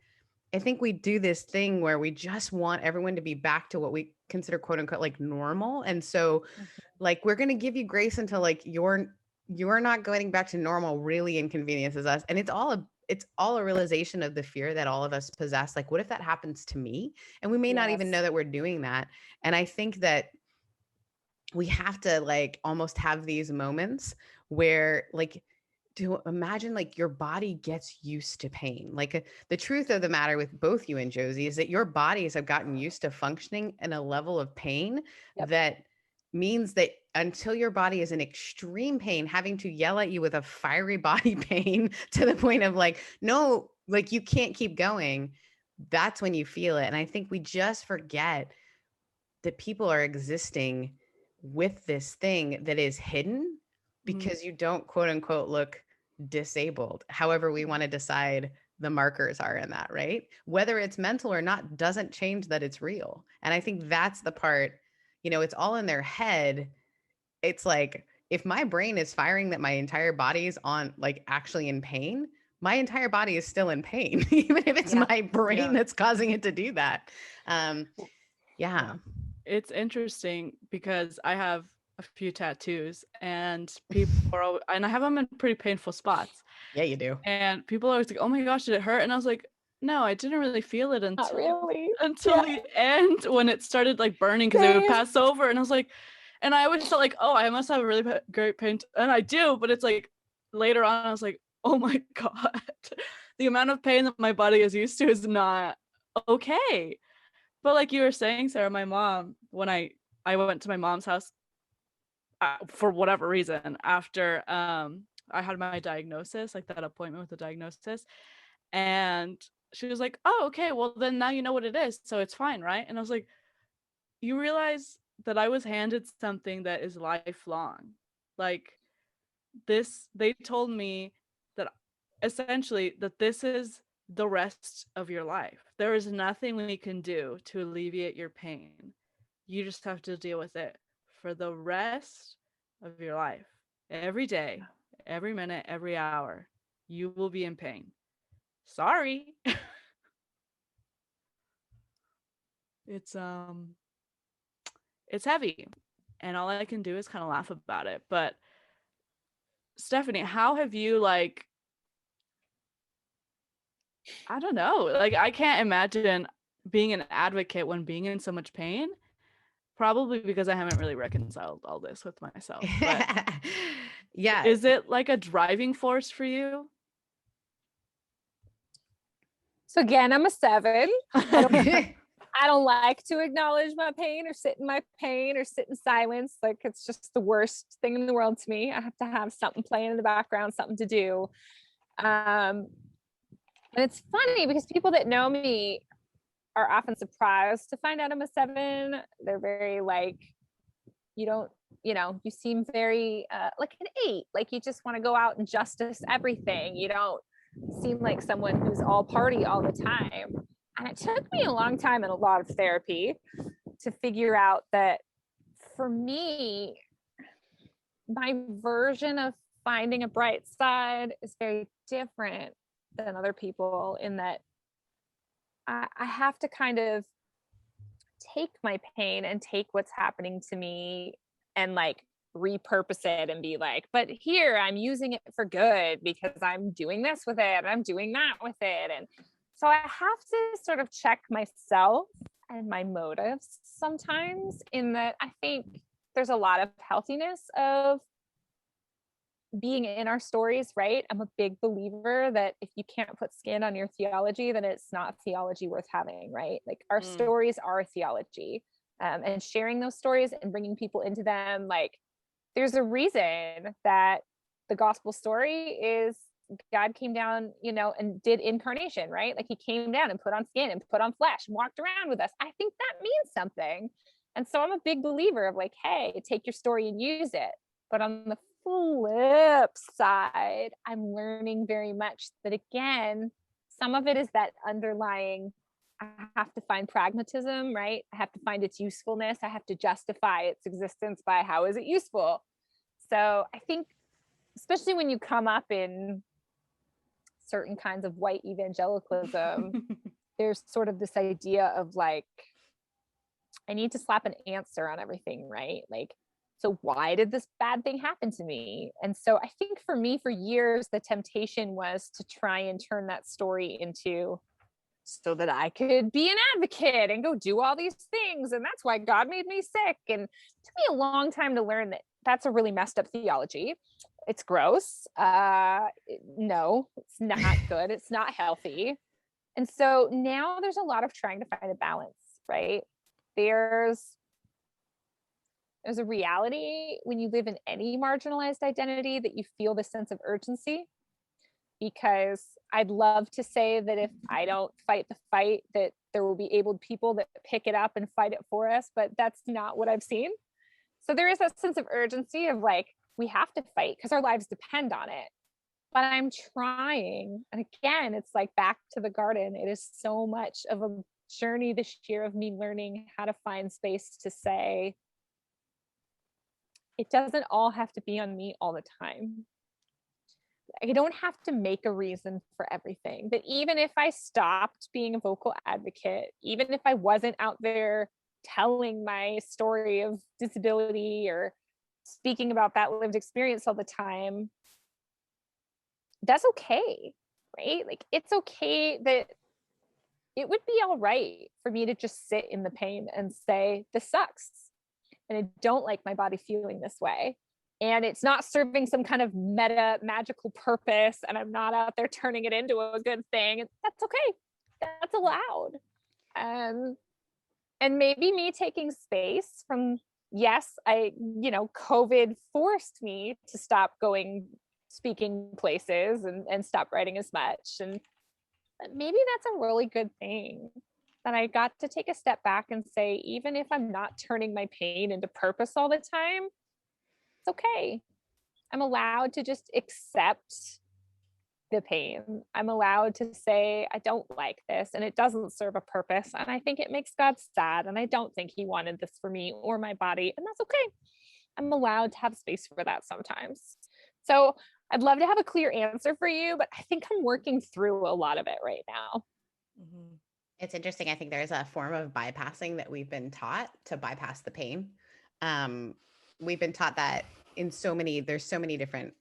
I think we do this thing where we just want everyone to be back to what we consider quote unquote like normal. And so like, we're going to give you grace until like you're not going back to normal really inconveniences us. And it's all a realization of the fear that all of us possess. Like, what if that happens to me? And we may not even know that we're doing that. And I think that we have to like almost have these moments where like, to imagine like your body gets used to pain. Like the truth of the matter with both you and Josie is that your bodies have gotten used to functioning in a level of pain that means that until your body is in extreme pain, having to yell at you with a fiery body pain to the point of like, no, like you can't keep going. That's when you feel it. And I think we just forget that people are existing with this thing that is hidden because you don't quote unquote look disabled. However, we want to decide the markers are in that, right? Whether it's mental or not doesn't change that it's real. And I think that's the part, it's all in their head. It's like, if my brain is firing that my entire body is on like actually in pain, my entire body is still in pain, even if it's my brain that's causing it to do that. It's interesting because I have a few tattoos and people and I have them in pretty painful spots. Yeah, you do. And people are always like, oh my gosh, did it hurt? And I was like, no, I didn't really feel it until the end, when it started like burning, because it would pass over. And I was like, and I always felt like, oh, I must have a really great pain. And I do, but it's like later on, I was like, oh my God, the amount of pain that my body is used to is not okay. But like you were saying, Sarah, my mom, when I went to my mom's house for whatever reason after I had my diagnosis, like that appointment with the diagnosis, and she was like, oh, okay, well then now you know what it is, so it's fine, right? And I was like, you realize that I was handed something that is lifelong. Like this, they told me that essentially that this is the rest of your life. There is nothing we can do to alleviate your pain. You just have to deal with it for the rest of your life. Every day, every minute, every hour, you will be in pain. Sorry. It's heavy, and all I can do is kind of laugh about it. But Stephanie, how have you, like, I don't know, like I can't imagine being an advocate when being in so much pain Probably because I haven't really reconciled all this with myself. But yeah. Is it like a driving force for you? So again, I'm a 7. I don't like to acknowledge my pain or sit in my pain or sit in silence. Like, it's just the worst thing in the world to me. I have to have something playing in the background, something to do. And it's funny because people that know me are often surprised to find out I'm a 7. They're very like, you seem very like an 8. Like, you just want to go out and justice everything. You don't seem like someone who's all party all the time. And it took me a long time and a lot of therapy to figure out that for me, my version of finding a bright side is very different than other people, in that I have to kind of take my pain and take what's happening to me and like repurpose it and be like, but here I'm using it for good because I'm doing this with it and I'm doing that with it. And so I have to sort of check myself and my motives sometimes, in that I think there's a lot of healthiness of being in our stories, right? I'm a big believer that if you can't put skin on your theology, then it's not theology worth having, right? Like, our stories are theology, and sharing those stories and bringing people into them. Like, there's a reason that the gospel story is God came down, and did incarnation, right? Like, he came down and put on skin and put on flesh and walked around with us. I think that means something. And so I'm a big believer of like, hey, take your story and use it. But on the flip side, I'm learning very much that, again, some of it is that underlying, I have to find pragmatism, right? I have to find its usefulness. I have to justify its existence by how is it useful? So I think, especially when you come up in certain kinds of white evangelicalism, there's sort of this idea of like, I need to slap an answer on everything, right? Like, so why did this bad thing happen to me? And so I think for me, for years, the temptation was to try and turn that story into, so that I could be an advocate and go do all these things. And that's why God made me sick. And it took me a long time to learn that that's a really messed up theology. It's gross. No, it's not good. It's not healthy. And so now there's a lot of trying to find a balance, right? There's a reality when you live in any marginalized identity that you feel this sense of urgency, because I'd love to say that if I don't fight the fight, that there will be able people that pick it up and fight it for us, but that's not what I've seen. So there is that sense of urgency of like, we have to fight because our lives depend on it. But I'm trying, and again, it's like back to the garden. It is so much of a journey this year of me learning how to find space to say, it doesn't all have to be on me all the time. I don't have to make a reason for everything. That even if I stopped being a vocal advocate, even if I wasn't out there telling my story of disability or speaking about that lived experience all the time, that's okay, right? Like, it's okay that it would be all right for me to just sit in the pain and say, this sucks. And I don't like my body feeling this way. And it's not serving some kind of meta magical purpose. And I'm not out there turning it into a good thing. That's okay. That's allowed. And maybe me taking space from, yes, COVID forced me to stop speaking places and stop writing as much. And maybe that's a really good thing, that I got to take a step back and say, even if I'm not turning my pain into purpose all the time, it's okay. I'm allowed to just accept the pain. I'm allowed to say, I don't like this and it doesn't serve a purpose. And I think it makes God sad. And I don't think he wanted this for me or my body. And that's okay. I'm allowed to have space for that sometimes. So I'd love to have a clear answer for you, but I think I'm working through a lot of it right now. Mm-hmm. It's interesting. I think there's a form of bypassing that we've been taught to bypass the pain. We've been taught that there's so many different,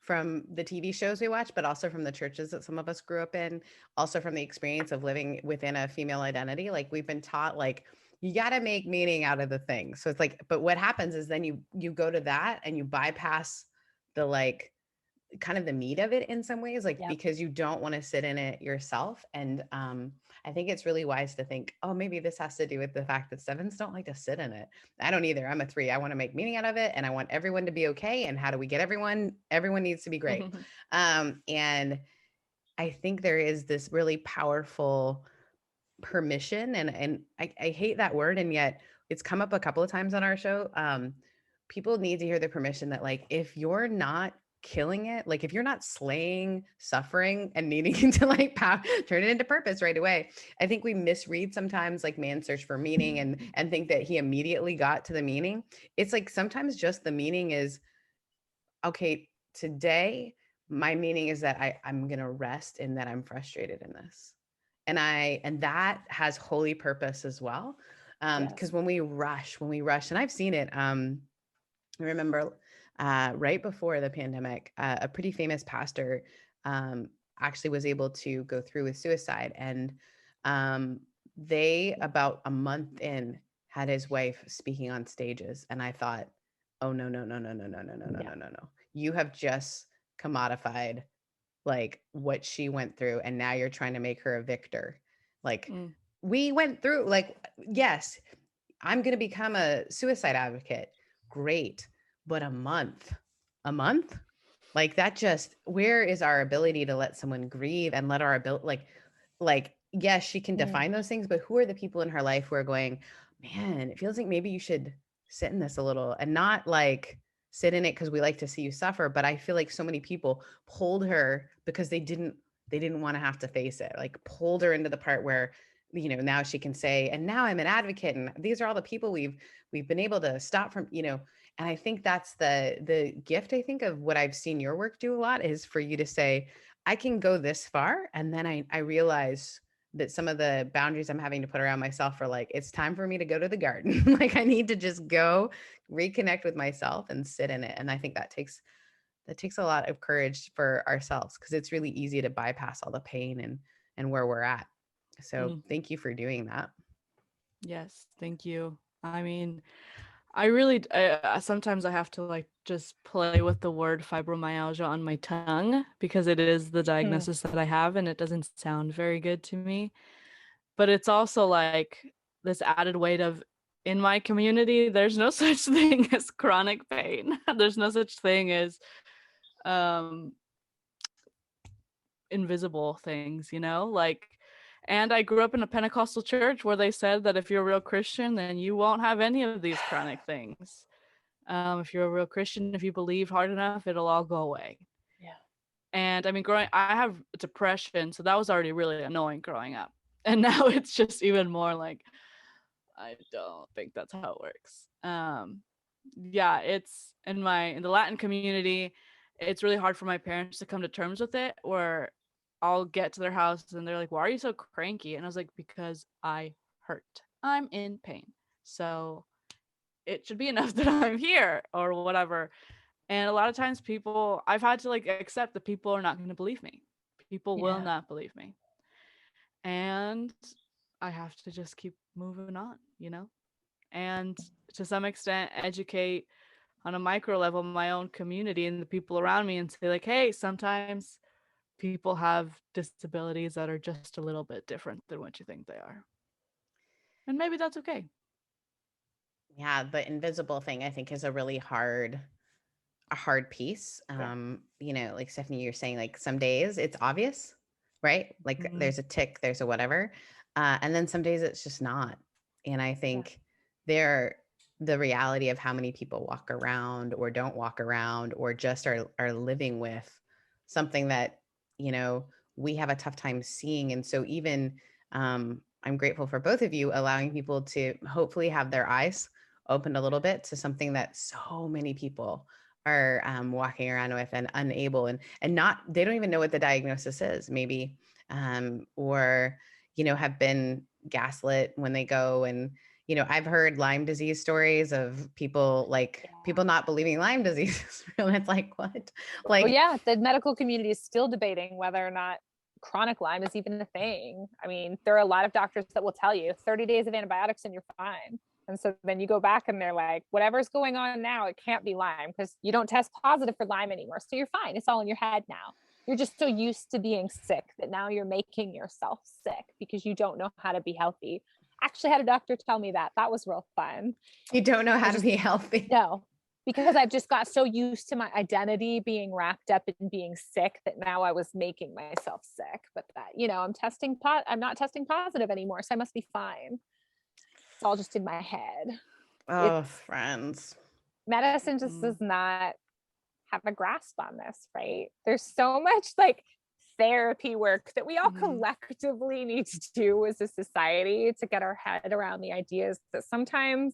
from the TV shows we watch, but also from the churches that some of us grew up in, also from the experience of living within a female identity. Like, we've been taught, like, you got to make meaning out of the thing. So it's like, but what happens is then you go to that and you bypass the like kind of the meat of it in some ways, like because you don't want to sit in it yourself. And I think it's really wise to think, oh, maybe this has to do with the fact that 7s don't like to sit in it. I don't either. I'm a 3. I want to make meaning out of it, and I want everyone to be okay. And how do we get everyone? Everyone needs to be great. And I think there is this really powerful permission, and I hate that word, and yet it's come up a couple of times on our show. People need to hear the permission that like, if you're not killing it, like if you're not slaying suffering and needing to like turn it into purpose right away, I think we misread sometimes like man's search for meaning and think that he immediately got to the meaning. It's like sometimes just the meaning is, okay, today my meaning is that I'm gonna rest in that I'm frustrated in this. And that has holy purpose as well. Because when we rush, and I've seen it, I remember right before the pandemic, a pretty famous pastor actually was able to go through with suicide. And they, about a month in, had his wife speaking on stages. And I thought, oh, no. You have just commodified like what she went through. And now you're trying to make her a victor. Like we went through, like, yes, I'm going to become a suicide advocate. Great. But a month, like that just, where is our ability to let someone grieve and let our ability, like, yes, she can define those things, but who are the people in her life who are going, man, it feels like maybe you should sit in this a little, and not like sit in it because we like to see you suffer. But I feel like so many people pulled her because they didn't want to have to face it, like pulled her into the part where, you know, now she can say, and now I'm an advocate, and these are all the people we've been able to stop from, you know. And I think that's the gift, I think, of what I've seen your work do a lot, is for you to say, I can go this far. And then I realize that some of the boundaries I'm having to put around myself are like, it's time for me to go to the garden. Like I need to just go reconnect with myself and sit in it. And I think that takes a lot of courage for ourselves, because it's really easy to bypass all the pain and where we're at. So thank you for doing that. Yes, thank you. I mean, I really, sometimes I have to like just play with the word fibromyalgia on my tongue, because it is the diagnosis that I have and it doesn't sound very good to me. But it's also like this added weight of, in my community, there's no such thing as chronic pain. There's no such thing as invisible things, you know, like. And I grew up in a Pentecostal church where they said that if you're a real Christian, then you won't have any of these chronic things. If you're a real Christian, if you believe hard enough, it'll all go away. Yeah. And I mean, I have depression, so that was already really annoying growing up. And now it's just even more like, I don't think that's how it works. Yeah, it's in the Latin community, it's really hard for my parents to come to terms with it, where I'll get to their house and they're like, why are you so cranky? And I was like, because I hurt. I'm in pain. So it should be enough that I'm here or whatever. And a lot of times I've had to like accept that people are not going to believe me. People will not believe me. And I have to just keep moving on, you know? And to some extent educate on a micro level my own community and the people around me, and say like, hey, sometimes people have disabilities that are just a little bit different than what you think they are. And maybe that's okay. Yeah, the invisible thing I think is a really hard piece. You know, like Stephanie, you're saying like some days it's obvious, right? Like there's a tick, there's a whatever. And then some days it's just not. And I think the reality of how many people walk around or don't walk around or just are living with something that, you know, we have a tough time seeing. And so even I'm grateful for both of you allowing people to hopefully have their eyes opened a little bit to something that so many people are walking around with and unable and not, they don't even know what the diagnosis is maybe, or, you know, have been gaslit when they go. And, you know, I've heard Lyme disease stories of people people not believing Lyme disease. And it's like, what? Like, the medical community is still debating whether or not chronic Lyme is even a thing. I mean, there are a lot of doctors that will tell you 30 days of antibiotics and you're fine. And so then you go back and they're like, whatever's going on now, it can't be Lyme because you don't test positive for Lyme anymore. So you're fine. It's all in your head now. You're just so used to being sick that now you're making yourself sick because you don't know how to be healthy. Actually had a doctor tell me that. That was real fun. You don't know how to be healthy. No, because I've just got so used to my identity being wrapped up in being sick that now I was making myself sick. But that, you know, I'm not testing positive anymore. So I must be fine. It's all just in my head. Oh, friends. Medicine just does not have a grasp on this, right? There's so much like therapy work that we all collectively need to do as a society to get our head around the ideas that sometimes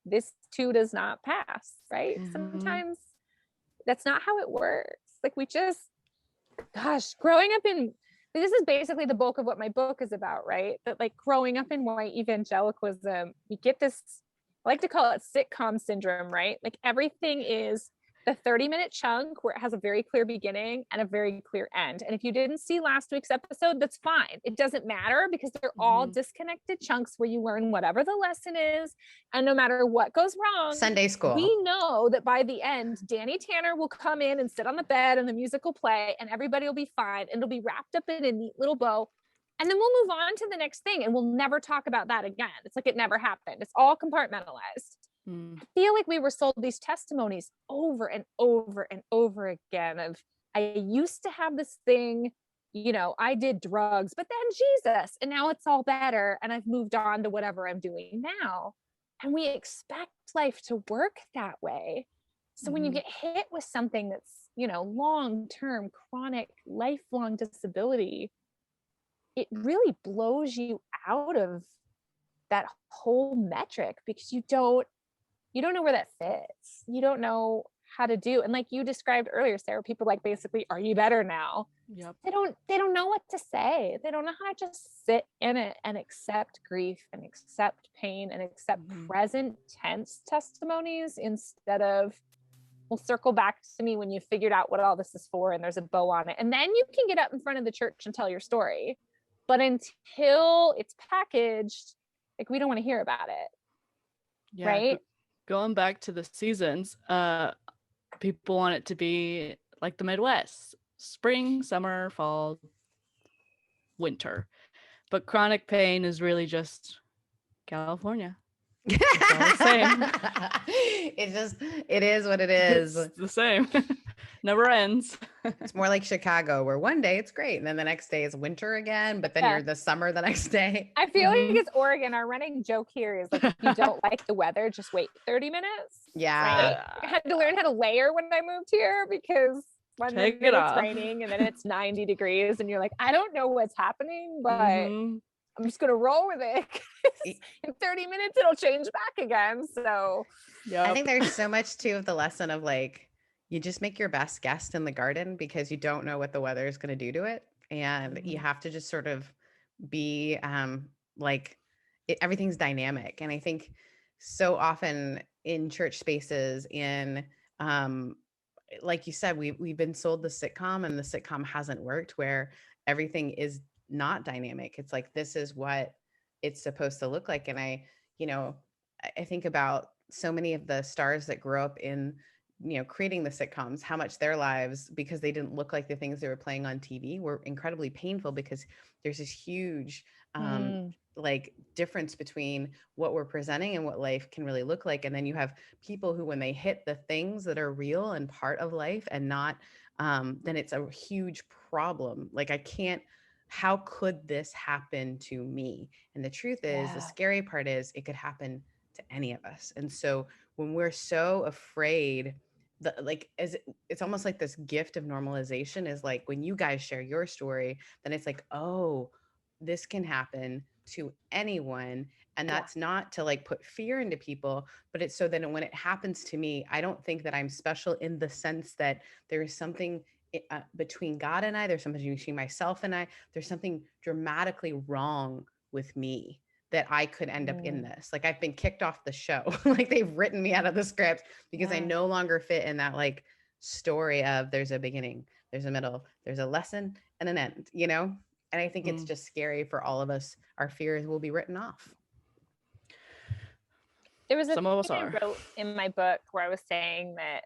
this too does not pass, right? Sometimes that's not how it works. Like we just, gosh, growing up in, this is basically the bulk of what my book is about, right? That like growing up in white evangelicalism, we get this, I like to call it sitcom syndrome, right? Like everything is the 30-minute chunk where it has a very clear beginning and a very clear end. And if you didn't see last week's episode, that's fine. It doesn't matter because they're all disconnected chunks where you learn whatever the lesson is. And no matter what goes wrong, Sunday school, we know that by the end, Danny Tanner will come in and sit on the bed and the music will play and everybody will be fine. And it'll be wrapped up in a neat little bow. And then we'll move on to the next thing and we'll never talk about that again. It's like it never happened. It's all compartmentalized. I feel like we were sold these testimonies over and over and over again of, I used to have this thing, you know, I did drugs, but then Jesus, and now it's all better. And I've moved on to whatever I'm doing now. And we expect life to work that way. So when you get hit with something that's, you know, long-term, chronic, lifelong disability, it really blows you out of that whole metric because you don't know where that fits. You don't know how to do. And like you described earlier, Sarah, people like basically, are you better now? Yep. They don't know what to say. They don't know how to just sit in it and accept grief and accept pain and accept present tense testimonies instead of, well, circle back to me when you figured out what all this is for and there's a bow on it. And then you can get up in front of the church and tell your story. But until it's packaged, like we don't want to hear about it. Yeah, right? Going back to the seasons, people want it to be like the Midwest: spring, summer, fall, winter. But chronic pain is really just California. It's all the same. It is what it is. It's the same. Never ends. It's more like Chicago, where one day it's great and then the next day is winter again, but then you're the summer the next day. I feel like it's Oregon. Our running joke here is like, if you don't like the weather, just wait 30 minutes. Yeah. Right? I had to learn how to layer when I moved here because one minute it's raining and then it's 90 degrees and you're like, I don't know what's happening, but I'm just going to roll with it. In 30 minutes, it'll change back again. So I think there's so much too of the lesson of like, you just make your best guess in the garden because you don't know what the weather is going to do to it. And you have to just sort of be everything's dynamic. And I think so often in church spaces, like you said, we've been sold the sitcom and the sitcom hasn't worked, where everything is not dynamic. It's like, this is what it's supposed to look like. And I think about so many of the stars that grew up in, creating the sitcoms, how much their lives, because they didn't look like the things they were playing on TV, were incredibly painful because there's this huge like difference between what we're presenting and what life can really look like. And then you have people who, when they hit the things that are real and part of life and not, then it's a huge problem. Like, how could this happen to me? And the truth is, the scary part is it could happen to any of us. And so when we're so afraid, it's almost like this gift of normalization is like, when you guys share your story, then it's like, oh, this can happen to anyone. And that's not to like put fear into people, but it's so that when it happens to me, I don't think that I'm special in the sense that there is something between God and I, there's something between myself and I, there's something dramatically wrong with me that I could end up in this. Like, I've been kicked off the show. Like, they've written me out of the script because I no longer fit in that like story of there's a beginning, there's a middle, there's a lesson and an end, you know? And I think it's just scary for all of us. Our fears will be written off. There was a Some of us thing are. I wrote in my book where I was saying that,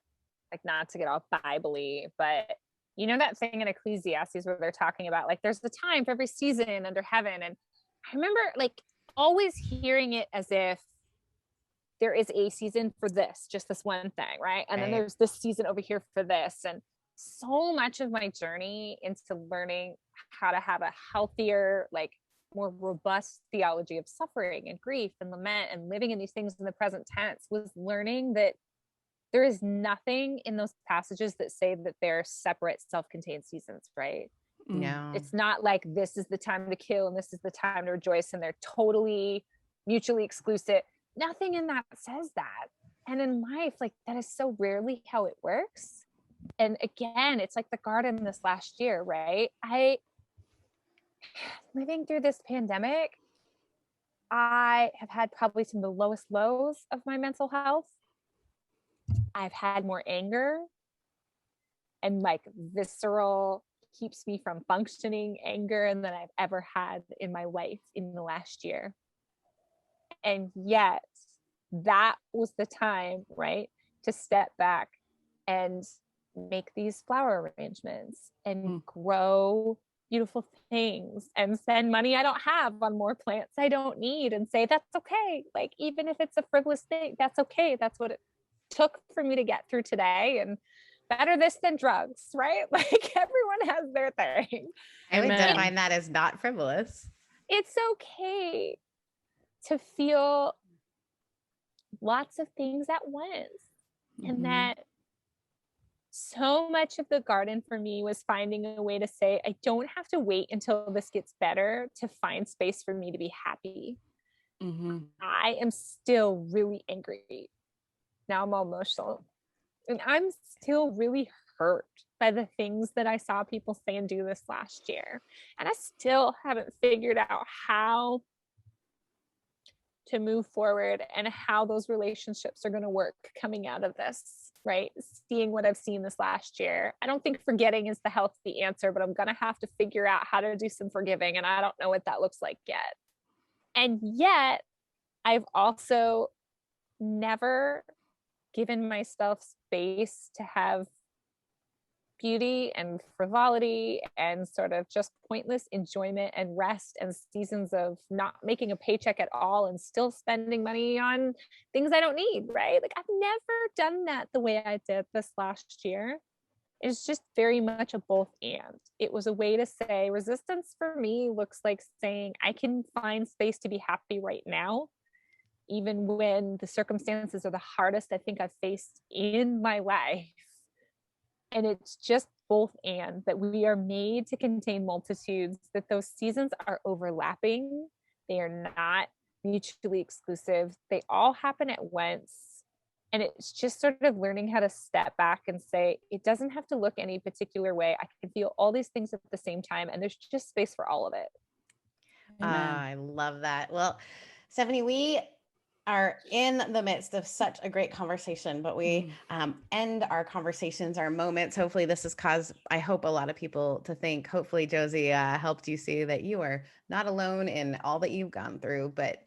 like, not to get all Bible-y, but you know that thing in Ecclesiastes where they're talking about like there's the time for every season under heaven. And I remember like always hearing it as if there is a season for this, just this one thing, right? And then there's this season over here for this. And so much of my journey into learning how to have a healthier, like more robust theology of suffering and grief and lament and living in these things in the present tense was learning that there is nothing in those passages that say that they're separate self-contained seasons, right? No. It's not like this is the time to kill and this is the time to rejoice and they're totally mutually exclusive. Nothing in that says that. And in life, like that is so rarely how it works. And again, it's like the garden this last year, right? Living through this pandemic, I have had probably some of the lowest lows of my mental health. I've had more anger and like visceral, keeps me from functioning anger than I've ever had in my life in the last year. And yet that was the time, right, to step back and make these flower arrangements and grow beautiful things and spend money I don't have on more plants I don't need and say, that's okay. Like, even if it's a frivolous thing, that's okay. That's what it took for me to get through today. And better this than drugs, right? Like everyone has their thing. I would define that as not frivolous. It's okay to feel lots of things at once. And that so much of the garden for me was finding a way to say, I don't have to wait until this gets better to find space for me to be happy. I am still really angry. Now I'm all emotional. And I'm still really hurt by the things that I saw people say and do this last year. And I still haven't figured out how to move forward and how those relationships are going to work coming out of this, right? Seeing what I've seen this last year. I don't think forgetting is the healthy answer, but I'm going to have to figure out how to do some forgiving. And I don't know what that looks like yet. And yet I've also never given myself space to have beauty and frivolity and sort of just pointless enjoyment and rest and seasons of not making a paycheck at all and still spending money on things I don't need, right? Like I've never done that the way I did this last year. It's just very much a both and. It was a way to say resistance for me looks like saying I can find space to be happy right now, even when the circumstances are the hardest I think I've faced in my life. And it's just both and, that we are made to contain multitudes, that those seasons are overlapping. They are not mutually exclusive. They all happen at once. And it's just sort of learning how to step back and say, it doesn't have to look any particular way. I can feel all these things at the same time. And there's just space for all of it. I love that. Well, Stephanie, we are in the midst of such a great conversation, but we end our conversations, our moments. Hopefully this has caused, I hope, a lot of people to think. Hopefully Josie helped you see that you are not alone in all that you've gone through. But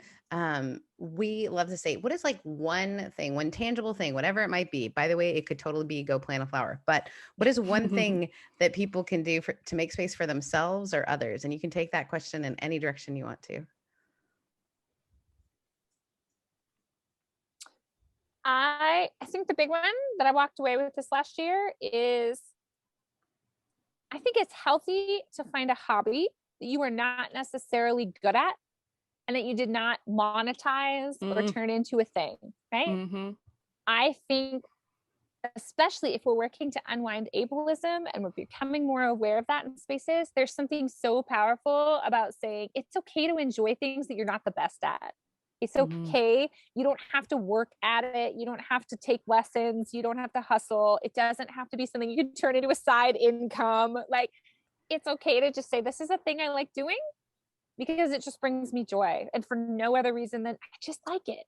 we love to say, what is like one thing, one tangible thing, whatever it might be? By the way, it could totally be go plant a flower. But what is one thing that people can do to make space for themselves or others? And you can take that question in any direction you want to. I think the big one that I walked away with this last year is, I think it's healthy to find a hobby that you are not necessarily good at and that you did not monetize or turn into a thing, right? I think, especially if we're working to unwind ableism and we're becoming more aware of that in spaces, there's something so powerful about saying it's okay to enjoy things that you're not the best at. It's okay. You don't have to work at it. You don't have to take lessons. You don't have to hustle. It doesn't have to be something you can turn into a side income. Like, it's okay to just say, this is a thing I like doing because it just brings me joy. And for no other reason than I just like it.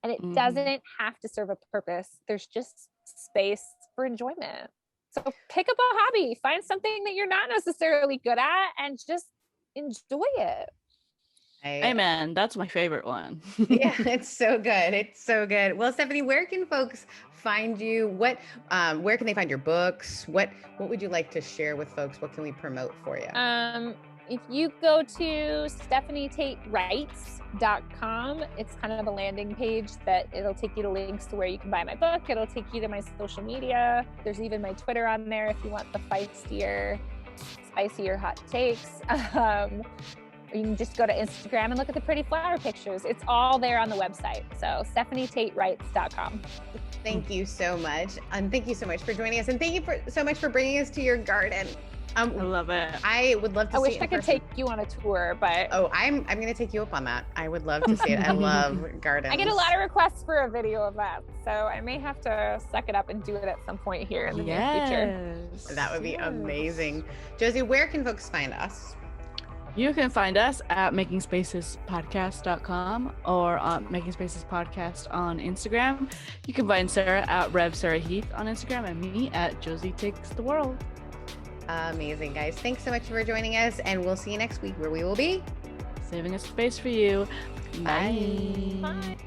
And it doesn't have to serve a purpose. There's just space for enjoyment. So pick up a hobby, find something that you're not necessarily good at, and just enjoy it. Amen. That's my favorite one. Yeah, it's so good. It's so good. Well, Stephanie, where can folks find you? Where can they find your books? What would you like to share with folks? What can we promote for you? If you go to stephanietaitewrites.com, it's kind of a landing page that it'll take you to links to where you can buy my book. It'll take you to my social media. There's even my Twitter on there if you want the spicier hot takes. You can just go to Instagram and look at the pretty flower pictures. It's all there on the website. So stephanietaitewrites.com. Thank you so much. And thank you so much for joining us. And thank you so much for bringing us to your garden. I love it. I would love to see it. I wish I could take you on a tour, but I'm going to take you up on that. I would love to see it. I love gardens. I get a lot of requests for a video of that, so I may have to suck it up and do it at some point here in the near future. That would be amazing. Josie, where can folks find us? You can find us at makingspacespodcast.com or Making Spaces Podcast on Instagram. You can find Sarah at Rev Sarah Heath on Instagram and me at Josie Takes the World. Amazing, guys. Thanks so much for joining us, and we'll see you next week where we will be saving a space for you. Bye. Bye.